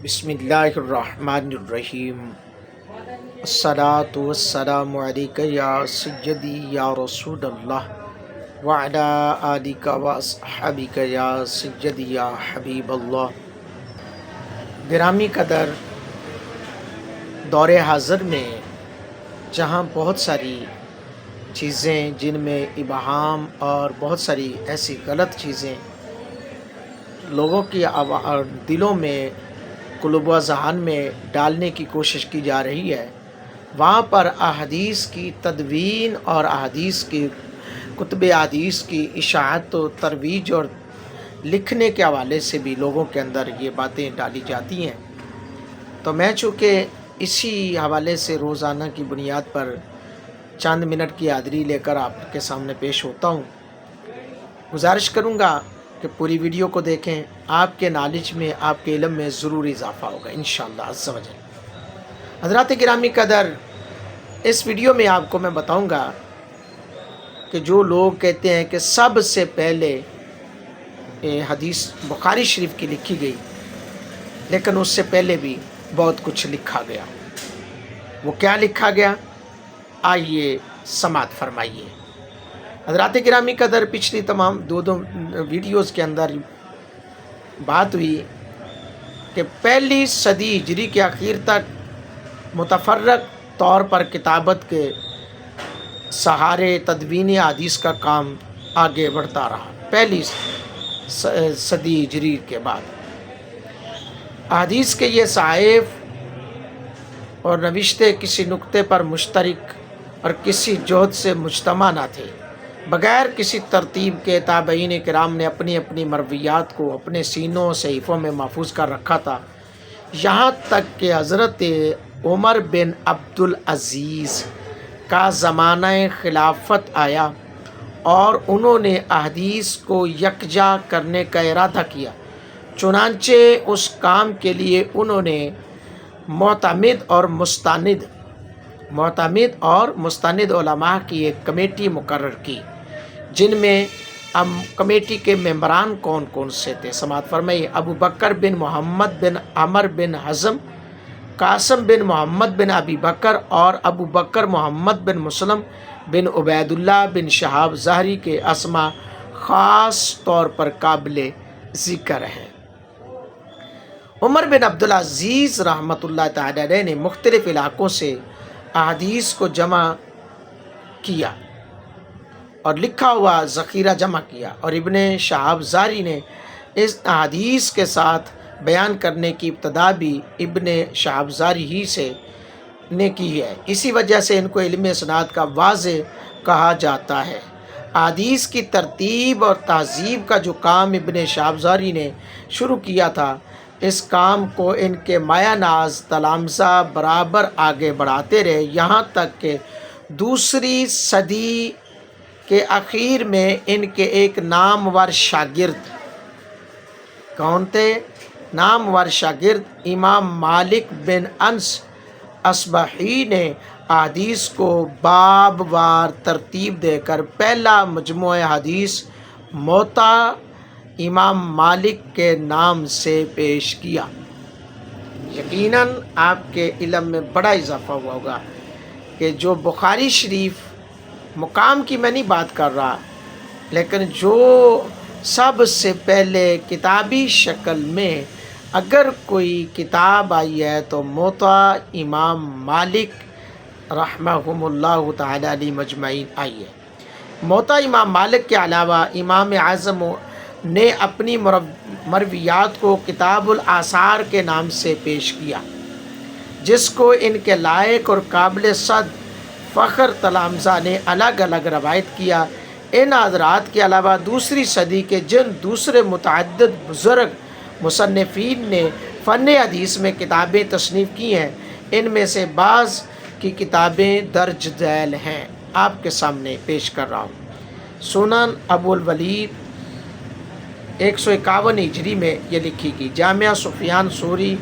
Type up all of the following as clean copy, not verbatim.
بسم اللہ الرحمن الرحیم۔ الصلاۃ والسلام علیک یا سیدی یا رسول اللہ وعلی آلک و اصحابک یا سیدی یا حبیب اللہ۔ گرامی قدر، دور حاضر میں جہاں بہت ساری چیزیں جن میں ابہام اور بہت ساری ایسی غلط چیزیں لوگوں کی دلوں میں قلوب و اذہان میں ڈالنے کی کوشش کی جا رہی ہے، وہاں پر احادیث کی تدوین اور احادیث کی کتب احادیث کی اشاعت و ترویج اور لکھنے کے حوالے سے بھی لوگوں کے اندر یہ باتیں ڈالی جاتی ہیں۔ تو میں چونکہ اسی حوالے سے روزانہ کی بنیاد پر چند منٹ کی حاضری لے کر آپ کے سامنے پیش ہوتا ہوں، گزارش کروں گا کہ پوری ویڈیو کو دیکھیں، آپ کے نالج میں، آپ کے علم میں ضرور اضافہ ہوگا انشاءاللہ عز و جل۔ حضرات گرامی قدر، اس ویڈیو میں آپ کو میں بتاؤں گا کہ جو لوگ کہتے ہیں کہ سب سے پہلے حدیث بخاری شریف کی لکھی گئی، لیکن اس سے پہلے بھی بہت کچھ لکھا گیا، وہ کیا لکھا گیا؟ آئیے سماعت فرمائیے۔ حضرات گرامی قدر، پچھلی تمام دو ویڈیوز کے اندر بات ہوئی کہ پہلی صدی ہجری کے آخر تک متفرق طور پر کتابت کے سہارے تدوین حدیث کا کام آگے بڑھتا رہا۔ پہلی صدی ہجری کے بعد حدیث کے یہ صحائف اور نوشتے کسی نقطے پر مشترک اور کسی جہد سے مجتمع نہ تھے۔ بغیر کسی ترتیب کے تابعین کرام نے اپنی اپنی مرویات کو اپنے سینوں صحیفوں میں محفوظ کر رکھا تھا، یہاں تک کہ حضرت عمر بن عبدالعزیز کا زمانہ خلافت آیا اور انہوں نے احادیث کو یکجا کرنے کا ارادہ کیا۔ چنانچہ اس کام کے لیے انہوں نے معتمد اور مستند علماء کی ایک کمیٹی مقرر کی، جن میں کمیٹی کے ممبران کون کون سے تھے؟ سماعت فرمائیے۔ ابو بکر بن محمد بن عمر بن حزم، قاسم بن محمد بن ابی بکر اور ابو بکر محمد بن مسلم بن عبید اللہ بن شہاب ظاہری کے اسما خاص طور پر قابل ذکر ہیں۔ عمر بن عبدالعزیز رحمۃ اللہ تعالی علیہ نے مختلف علاقوں سے احادیث کو جمع کیا اور لکھا ہوا ذخیرہ جمع کیا، اور ابن شہاب ظاہری نے اس احادیث کے ساتھ بیان کرنے کی ابتدا بھی ابن شہاب ظاہری ہی سے نے کی ہے، اسی وجہ سے ان کو علم اسناد کا واضح کہا جاتا ہے۔ احادیث کی ترتیب اور تہذیب کا جو کام ابن شہاب ظاہری نے شروع کیا تھا، اس کام کو ان کے مایہ ناز تلامذہ برابر آگے بڑھاتے رہے، یہاں تک کہ دوسری صدی کے اخیر میں ان کے ایک نامور شاگرد، کون تھے؟ نامور شاگرد امام مالک بن انس اصبحی نے احادیث کو باب وار ترتیب دے کر پہلا مجموعہ حدیث موطا امام مالک کے نام سے پیش کیا۔ یقیناً آپ کے علم میں بڑا اضافہ ہوا ہوگا کہ جو بخاری شریف مقام کی میں نہیں بات کر رہا، لیکن جو سب سے پہلے کتابی شکل میں اگر کوئی کتاب آئی ہے تو موطا امام مالک رحمہم اللہ تعالی علیہ مجمعین آئی ہے۔ موطا امام مالک کے علاوہ امام اعظم نے اپنی مرویات کو کتاب الآثار کے نام سے پیش کیا، جس کو ان کے لائق اور قابل صد فخر تلامذہ نے الگ الگ روایت کیا۔ ان حضرات کے علاوہ دوسری صدی کے جن دوسرے متعدد بزرگ مصنفین نے فن حدیث میں کتابیں تصنیف کی ہیں، ان میں سے بعض کی کتابیں درج ذیل ہیں، آپ کے سامنے پیش کر رہا ہوں۔ سنن ابو الولید 151 ہجری میں یہ لکھی گئی، جامعہ سفیان ثوری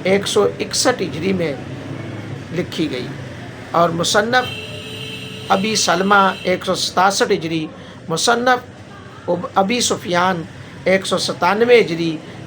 161 ہجری میں لکھی گئی، اور مصنف ابی سلمہ 167 ہجری، مصنف ابی سفیان 197 ہجری،